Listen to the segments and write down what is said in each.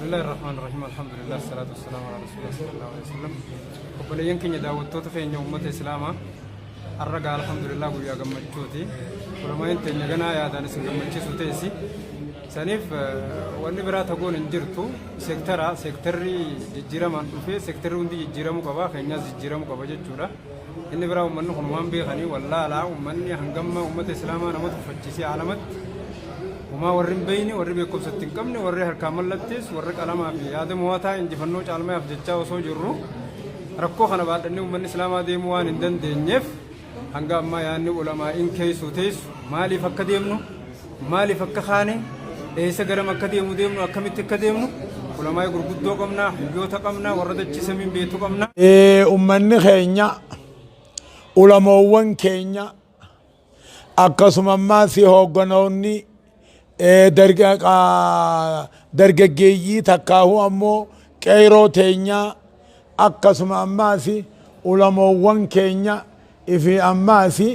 بسم الله الرحمن الرحيم الحمد لله الصلاة والسلام على رسول الله صلى الله عليه وسلم وقال يمكن يداوت توتفين يوم أمة الإسلام الرجال الحمد لله ويا جماعة جوتي ولما أنت نجنا يا دان سنجمع سوتيسي سنيف ونبرة تقول إنجرتو سكتري جيرام في سكتر وندي جيرام كبا خنيا جيرام كبا جتورا إن برا ومنه خنوان بيخاني والله لا ومني هنجمع أمة الإسلام أنا متفجسي علامات وما ورّن بيني ورّي بيكم ستين كمني ورّي هالكامل لتيس ورّي كلام أبي هذا مواتا إن جفنّو عالمي أفجتشا وصو جرّو ركّو خنا بعد إنه من الإسلام هذا موان إندن دينيف هنگا ما يعني علماء إن كيس وتيس مالي فك ديمنو مالي فك خاني إيش غير ما كديمو ديمنو أكمل تكديمنو علماء يقول قدّو كمنا بيوتا كمنا ورّد الجسمين بيتو كمنا أمني خينيا علماء وان كينيا أكاسم ما سيهوغنوني dargaggeeyyii takkaahu ammoo qeyroo teenya akkasuma ammaasi ulamoowwan keenya ifi ammaasi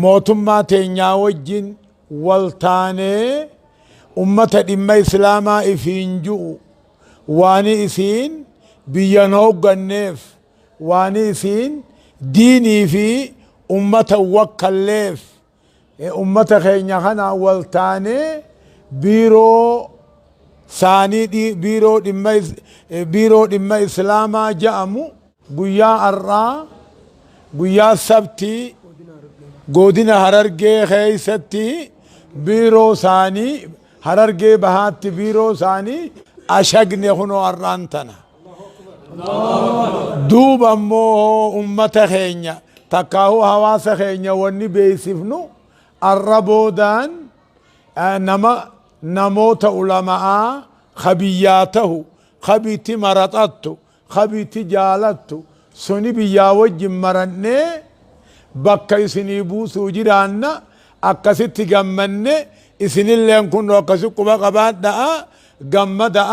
mootummaa teenyaa wajjin waltaanee ummata dhimma islaamaa ifiin ju'u waani isiin biyyan hoogganneef waani isiin diinii fi ummata wakkalleef ummata keenya kana waltaane biiroo dhimma islaamaa ja'amu guyyaa arraa guyyaa sabtii godina harargee keeysatti biiroo saanii harargee bahaatti biiroo saanii ashagne kunoo arraan tana duuba ammoo ummata keenya takkaahu hawaasa keenya wanni beeysifnu الربودان نموت علماء خبياته خبيتي مرطته خبيتي جالته سني بيا وجه مرنه بكا سني بوسو جيرانا اكست جمنه اسن اللي نكون اكسو قبا دا جمدا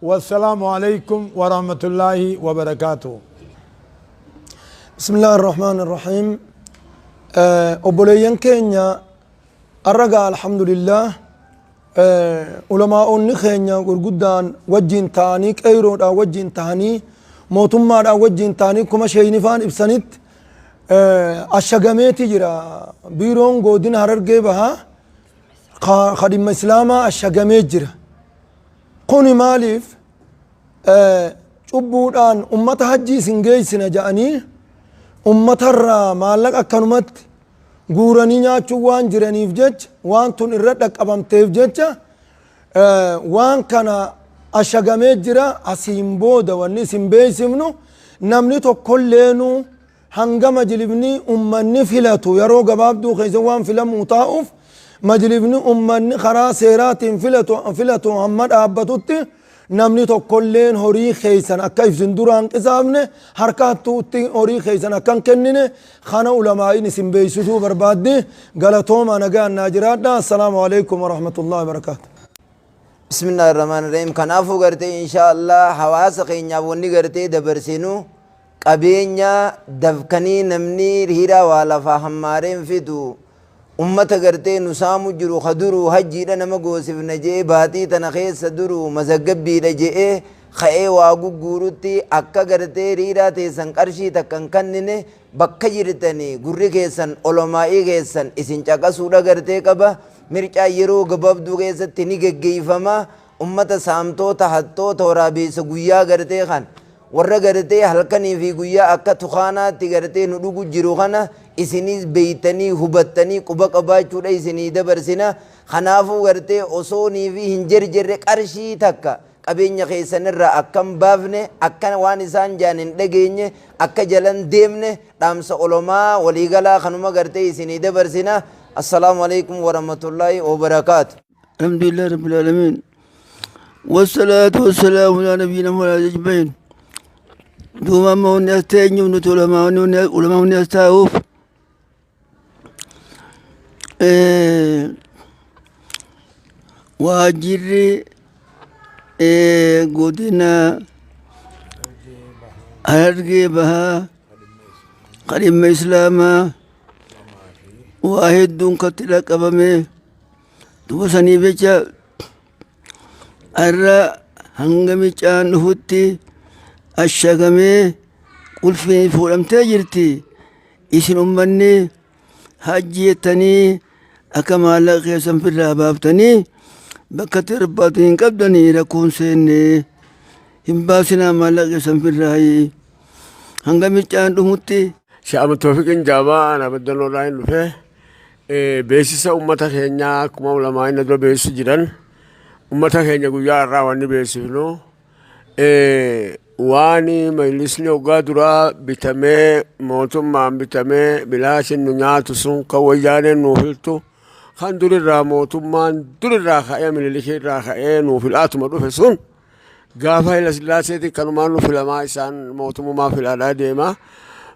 والسلام عليكم ورحمه الله وبركاته بسم الله الرحمن الرحيم obboleeyyan keenya arraga alhamdulillah ulamaa'onni keenya gurguddaan wajjin ta'anii qeyroodhaan wajjin ta'anii mootummaadhaan wajjin ta'anii kuma sheeynifaan ibsanitti ashagameeti jira biiroon godina harargee bahaa kadhimma islaamaa ashagamee jira kuni maaliif cubbuudhaan ummata hajjii isin geeysina ja'anii ummatarraa maallaqa akkanumatti guuranii nyaachuu waan jiraniif jecha waan tun irra dhaqqabamteef jecha waan kana ashagamee jira asiin booda wanni isin beeysifnu namni tokkolleenu hanga majlibni ummanni filatu yeroo gabaabduu keessa waan filamuu taa'uuf majlibni ummanni karaa seeraatiin filatu hamma dhaabbatutti namni tokkolleen horii keeysan akka ifsin duraan qisaafne harkaattuutti horii keeysan akkan kennine kana ulamaa'iin isin beeysituu barbaadde galatooma nagaan naa jiraadha assalaamu alaikum warahmatullahi wabarakaatu بسم الله الرحمن الرحيم كنافو غرتي إن شاء الله حواس قينيا وني غرتي دبرسينو قبينيا دفكني نمني رهيرا والا فهمارين فيدو أمة غرتي نسامو جرو خدرو هجيرا نمغوسف نجي باتي تنخيص درو مزقبي نجي خئي واغو غوروتي أكا غرتي ريرا تيسن قرشي تكن كنني بكا جرتني غري كيسن علمائي كيسن اسن چاقا سودا غرتي قبا مرچا يرو غبابدو كيسن تني گگيفما أمة سامتو تحتو تورابي سگويا غرتي خان warra gartee halkanii fi guyyaa akka tukaanaatti gartee nu dhugu jiru kana isinis beeytanii hubattanii quba qabaachuudha isinii dabarsina kanaafuu gartee osoonii fi hin jarjarre qarshii takka qabeenya keessanirraa akkam baafne akka waan isaan jaan hin dhageenye akka jalan deemne dhaamsa olomaa waliigalaa kanuma gartee isinii dabarsina assalaamu alaikum warahmatullaahi wabarakaatu alhamdulillah rabbil alamin wassalaatu wassalaamu ala nabiyina muhammad ajmain دوما ما الناس تانيو نتولا ما الناس تاوف واجري قدنا هرقي بها قريم إسلاما واحد دون قتلك أبامي دوسني بيجا arra hangami caan dhufutti ashagamee qulfii fuudhamtee jirti isin ummanni hajji jettanii akka maallaqa keessan firraa baaftanii bakka tirbaatu hin qabdanii rakkoon seenne hin baasinaa maallaqa keessan firraayi hangami caan dhumutti Sha'ama Toofiqin Jaabaa ana baddannoodhaa hin dhufe beeksisa uummata keenyaa akkuma ulamaa inni dura beeksisu jiran uummata keenya guyyaa irraa wanni beeksifnu waan majlisni hoggaa duraa bitamee mootummaan bitamee bilaashin nu nyaatu sun kan wayyaaneen nuuf hiltu kan durirraa mootummaan durirraa ka'ee mililikii irraa ka'ee nuuf hilaatuma dhufe sun gaafa Haayile Sillaaseeti kanumaan nu filamaa isaan mootummaa filaadhaa deema.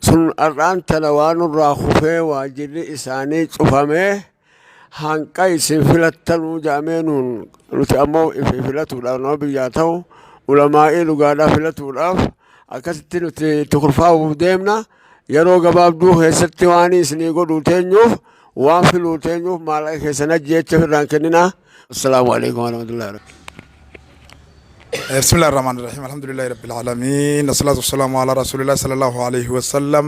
Sun arraan tana waan nurraa kufee waajirri isaanii cufamee hanqa isin filattanuu jaamee nuti ammoo filatuudhaaf nama biyyaa ta'u ulamaa'ii dhugaadhaa filatuudhaaf akkasitti nuti tukurfaa'uuf deemna yeroo gabaabduu keessatti waan isinii godhuu teenyuuf waan filuu teenyuuf maallaqa keessan ajjeecha firraan kennina. Assalaamu alaikum warahmatullahi wabarakatuh. بسم الله الرحمن الرحيم الحمد لله رب العالمين الصلاة والسلام على رسول الله صلى الله عليه وسلم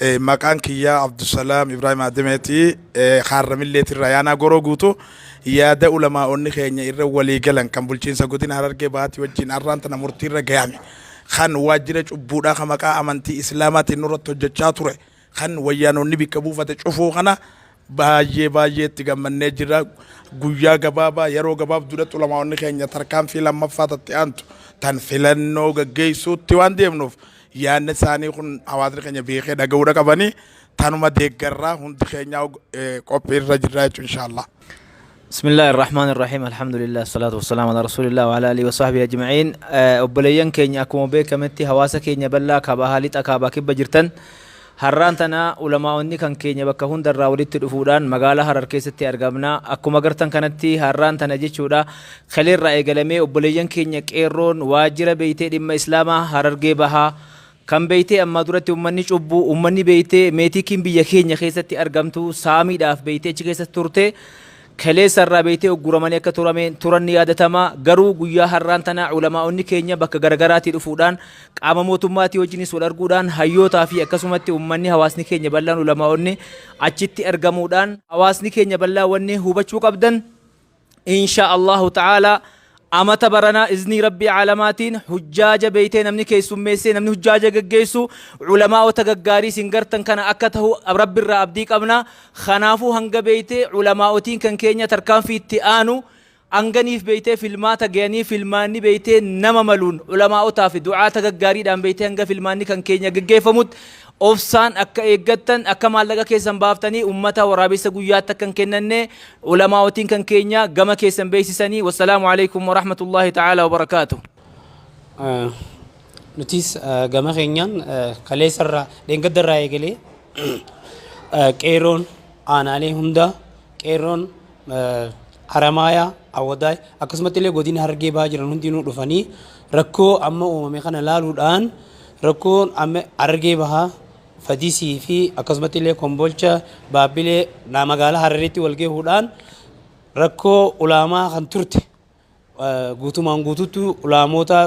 مكانك يا عبد السلام إبراهيم أدمتي خارم اللي تريانا غروغوتو يا دا علماء أني خيني إرّا ولي جلن كم بلشين سقطين هررك باتي وجين أرّان تنا مرتير رجعمي خان واجرة بودا خمكا أمانتي إسلامات النور تجتشاتورة خان ويانو نبي كبوفة تشوفو خنا baay'ee itti gammannee jira guyyaa gabaabaa yeroo gabaab duratti ulamaa'onni keenya tarkaanfii lammaffaatti aantu tan filannoo gaggeessuutti waan deemnuuf yaadni isaanii kun hawaasni keenya beekee dhaga'uudha qabanii tanuma deeggarraa hundi keenya qophii irra jirra jechuun inshaallah. بسم الله الرحمن الرحيم الحمد لله الصلاة والسلام على رسول الله وعلى آله وصحبه أجمعين أبليان كينيا أكو بيك متي هواسا كينيا بلا كباهاليت أكابا كبا جرتن harraan tana ulamaa'onni kan keenya bakka hundarraa walitti dhufuudhaan magaalaa Harar keessatti argamna akkuma agartan kanatti harraan tana jechuudha khaleerraa eegalamee obboleeyyan keenya qeerroon waajjira beeytee dhimma islaamaa Harargee bahaa kan beeytee amma duratti ummanni cubbuu ummanni beeytee meetikiin biyya keenya keessatti argamtu saamiidhaaf beeytee achi keessatti turte kaleessarraa beeytee ogguramanii akka turan ni yaadatama garuu guyyaa harraan tana ulamaa'onni keenya bakka garaagaraatii dhufuudhaan qaama mootummaatii wajjinis wal arguudhaan hayyootaa fi akkasumatti ummanni hawaasni keenya bal'aan ulamaa'onni achitti argamuudhaan hawaasni keenya bal'aa wanni hubachuu qabdan insha Allahu ta'ala amata barana izni rabbi caalamaatiin hujjaaja beeytee namni keessummeessee namni hujjaaja gaggeessu ulamaa'ota gaggaarii singartan kana akka ta'u rabbiirraa abdii qabna kanaafuu hanga beeytee ulamaa'otiin kan keenya tarkaanfii itti aanu anganiif beeytee filmaata ga'anii filmaanni beeytee nama maluun ulamaa'otaa fi du'aata gaggaariidhaan beeytee hanga filmaanni kan keenya gaggeeffamutti ofsaan akka eeggattan akka maallaqa keessan baaftanii ummata waraabessa guyyaatti akka kennanne ulamaa'otiin kan keenya gama keessan beeksisanii wassalaamu alaikum warahmatullahi ta'ala wabarakaatuh. Nutis gama keenyaan kaleessarraa dheengaddarraa eegalee qeerroon aanaalee hunda qeerroon haramaayaa awwadaay akkasumatti illee godina Harargee bahaa jiran hundinuu dhufanii rakkoo amma uumame kana laaluudhaan rakkoon amma Harargee bahaa fadisii fi akkasumatti illee kombolcha baabbilee magaalaa Hararitti wal gahuudhaan rakkoo ulaamaa kan turte guutumaan guutuutti ulaamoota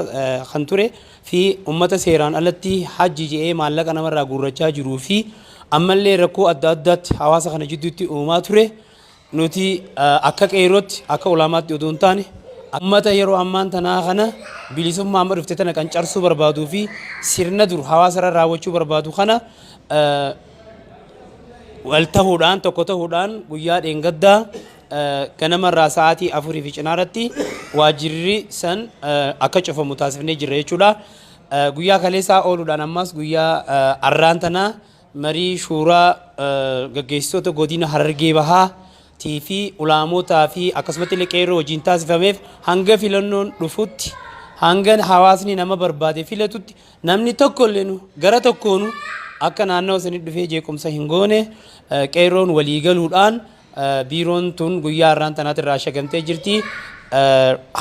kan ture fi ummata seeraan alatti hajji je'ee maallaqa namarraa guurrachaa jiruu fi ammallee rakkoo adda addaatti hawaasa kana jidduutti uumaa ture nuti akka qeerrootti akka ulaamaatti odoo hin taane ummata yeroo ammaan tanaa kana bilisummaa amma dhufte tana kan carsuu barbaaduu fi sirna dur hawaasa irra raawwachuu barbaadu kana wal ta'uudhaan tokko ta'uudhaan guyyaa dheengaddaa ganamarraa sa'aatii 4 fi cinaarratti waajjirri san akka cufamu taasifnee jirra jechuudha. Guyyaa kaleessaa ooluudhaan ammas guyyaa arraan tanaa marii shuuraa gaggeessitoota godina Harargee bahaa fi ulaamotaa fi akkasumatti illee qeerroo wajjin taasifameef hanga filannoon dhufutti hanga hawaasni nama barbaade filatutti namni tokko illee gara tokkoonu akka naannoo sanii dhufee jeequmsa hin goone qeerroon walii galuudhaan biiroon tun guyyaa arraan tanaatti irraa shagamtee jirti.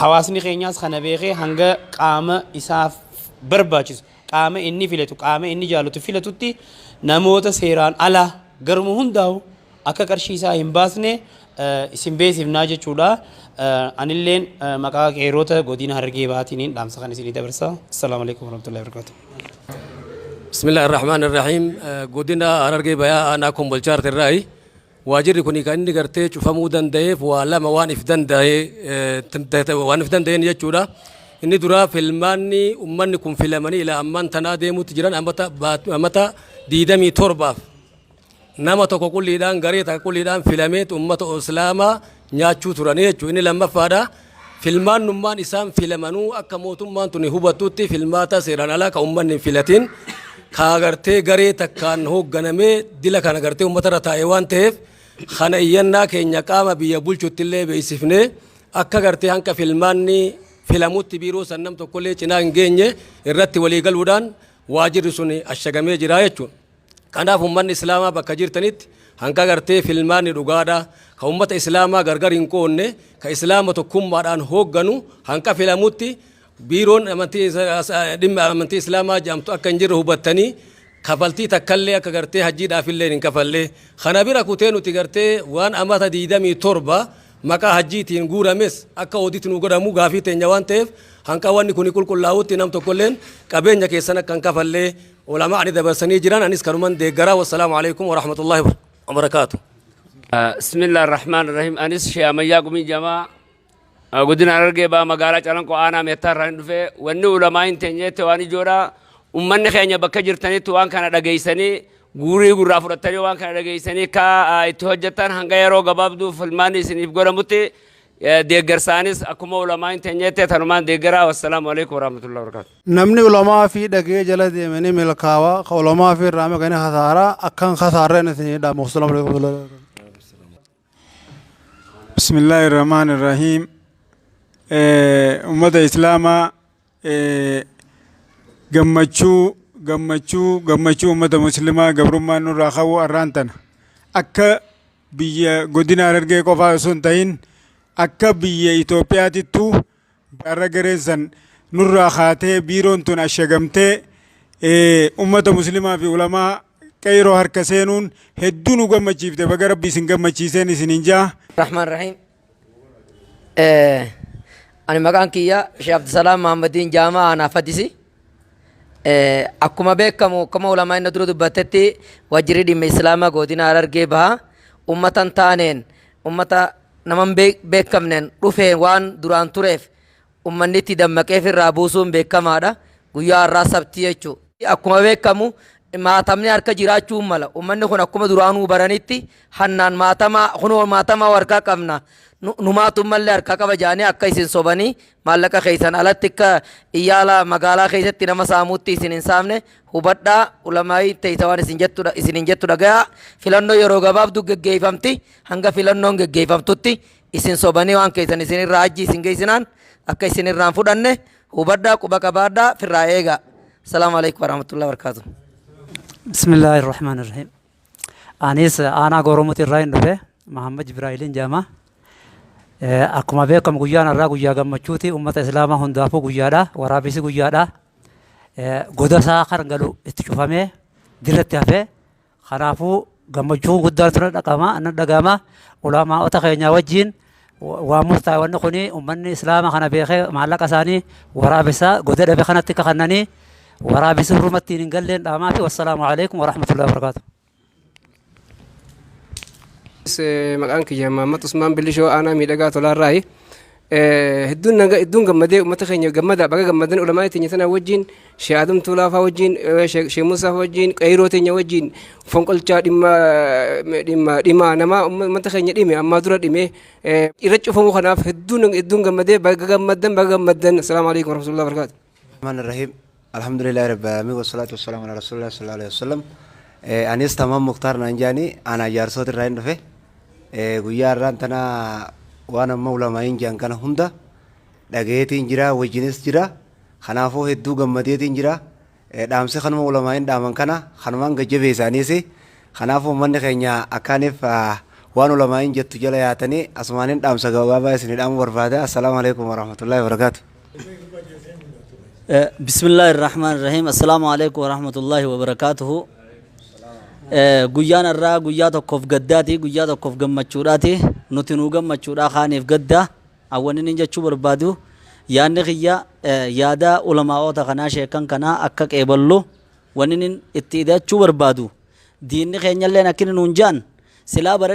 Hawaasni keenyaas kana beekee hanga qaama isaaf barbaachisu qaama inni filatu qaama inni jaalatu filatutti namoota seeraan alaa garuma hundaa'u akka qarshii isaa hin baasne isin beeksifnaa jechuudha. anilleen maqaa qeerroota godina Harargee Bahaatiiniin dhaamsa kan isinii dabarsa. Assalaamu alaikum warahmatullahi wabarakatuh. بسم الله الرحمن الرحيم قدنا أرجع بيا أنا كم بلشارت الرأي واجري كوني كأني قرتي شوفمو دنداي ولا موانف دنداي وانف دنداي نيجورا إني درا فيلماني أماني كم فيلماني إلى أمان تنادي متجران أمتا ديدمي ترباف نما تقول لي دان غري تقول لي دان فيلمات أمة إسلاما نياچو تراني جو إني لما فادا فيلمان نمان إسام فيلمانو أكموتم مان توني هبطوتي فيلماتا سيرانا لا كأماني فيلاتين كاغرتي غري تكان هو غنمي ديلا كان غرتي أمة رتايوان تيف خنا ينا كينيا كاما بيابول شوتيلي بيسفني أكا غرتي هانكا فيلماني فيلموت بيرو سنم تقولي چنا انجيني الرتي وليغل ودان واجر سوني الشغمي جرايچون كانا فمان إسلاما بكجير تنيت هانكا غرتي فيلماني رغادا كأمة إسلاما غرغر إنكوني كإسلاما تكم ماران هو غنو هانكا فيلموتي بيرون أمانتي إسلاما جامتو أكنجر هبتني كفلتي تكلي أكغرتي حجي دافلين كفلي خنابيرا كوتينو تغرتي وان أماتا ديدامي توربا مكا حجي تنغورا مس أكا وديت نغورا مو غافي تنجوان تيف هنكا واني كوني كل كلاوت تنام تقولين كابين جاكي سنة كان كفلي علماء عدد برساني جيران أنيس كرمان ديغرا والسلام عليكم ورحمة الله وبركاته. بسم الله الرحمن الرحيم أنيس شياميا قمي جماعة قدنا أرجع با مقالة جالن كو أنا متر رندفه ونو علماء تنجت واني جورا أمّن خيانة بكجر تاني توان كان رجعيسني غوري غورا فرتاني وان كان رجعيسني كا اتوجتان هنگايرو غبابدو فلماني سنيف غرامتي ديگر سانيس أكما علماء تنجت ثرمان ديگرا والسلام عليكم ورحمة الله وبركاته. نمني علماء في دقيقة جلد مني ملكاوا علماء في رامي كنا خسارة أكان خسارة نسني دا السلام عليكم ورحمة الله. بسم الله الرحمن الرحيم. أمة الإسلام gammachuu ummata muslimaa gabrummaan nurraa ka'uu arraantan akka biyya godina Harargee qofaa osoo hin ta'in akka biyya Itoophiyaatittuu barra gareessan nurraa kaatee biiroon tun ashagamtee ummata muslimaa fi ulamaa qeyroo harka seenuun hedduu nu gammachiifte baga rabbi isin gammachiiseen isinin jaa. Rahmaan Rahiim. Ani maqaan kiyya Sheekh Abdusalaam Mahammadiin Jaamaa Anaafadisi. Akkuma beekamu akkuma ulamaa inni dura dubbatetti wajjirri dhimma Islaamaa godina Harargee bahaa ummatan taaneen ummata naman beekamneen dhufeen waan duraan tureef ummanni itti dammaqeef irraa buusuun beekamaadha. Guyyaa har'aa sabtii jechuudha. Akkuma beekamu maatamni harka jiraachuu mala ummanni kun akkuma duraanuu baranitti hannaan maatamaa harkaa qabna. Numaatum mallee harka qaba jaanii akka isin sobanii maallaqa keessan alatti akka iyyaala magaalaa keessatti nama saamuutti isin hin saamne hubadhaa ulamaa'ii teessa waan isinin jettu dhagayaa filannoo yeroo gabaabdu geggeeffamti hanga filannoon geggeeffamtutti isin sobanii waan keessan isinirraa hajji isin geessinaan akka isinirraan fudhanne hubadhaa quba qabaadhaa firraa eegaa. Salaamu alaikum warahmatullahi wabarakatuh. Bismillahi irrahmani irrahim. Anis aanaa Gooromuuti irraa hin dhufe Mahammad Jibraa'iliin Jaamaa. Akkuma beekamu guyyaan har'aa guyyaa gammachuuti ummata islaamaa hundaafuu guyyaadha waraabessi guyyaadha godasaa kan galu itti cufamee dirratti hafee kanaafuu gammachuun guddaan ture dhagama ulamaa'ota keenya wajjin waan murtaa'e wanni kuni ummanni islaamaa kana beekee maallaqa isaanii waraabessaa goda dhabe kanatti kakannanii waraabessi hurmatti hin galleen dhaamaa fi wassalaamu alaikum warahmatullahi wabarakatuh. Maqaan kiyya Mahammad Usmaan Bilishoo aanaa miidhagaa tolaarraayi. Hedduun gammadee uummata keenya gammada baga gammadan ulamaa teenya sana wajjin Sheekh Adam Tuulaafaa wajjin Sheekh Musaa wajjin qeyroo teenya wajjin fonqolchaa dhimma namaa uummata keenya dhime ammaa dura dhime irra cufamu kanaaf hedduun gammadee baga gammadan. Assalaamu alaikum warahmatullahi wabarakatuh. Rahmaan Rahiim. Alhamdulillahi rabbil aalamiin wassalaatu wassalaamu ala rasuulillah sallallahu alaihi wasallam. Anis tamam Mukhtaar Naanjaanii ana jaarsoota irraa hin dhufe guyyaa har'aan tana waan amma ulamaa'iin jiran kana hunda dhagayeetiin jira wajjinis jira kanaafuu hedduu gammadeetiin jira dhaamsi kanuma ulamaa'iin dhaaman kana kanumaan gajjabee isaaniis kanaafuu uummanni keenya akkaaniif waan ulamaa'iin jettu jala yaatanii asumaaniin dhaamsa gabaabaa isinii dhaamu barbaada. Assalaamu alaikum warahmatullahi wabarakatuh. Bismillahir Rahmanir Rahim. Assalaamu alaikum warahmatullahi wabarakatuh. Guyyaan irraa guyyaa tokkoof gaddaati guyyaa tokkoof gammachuudhaati nuti nuu gammachuudhaa kaaniif gaddaa awwanin jechuu barbaadu yaadni kiyya yaada ulamaa'oota kanaa sheekan kanaa akka qeeballu wannin itti hidhachuu barbaadu diinni keenyalleen akkini nuun jaan silaa bara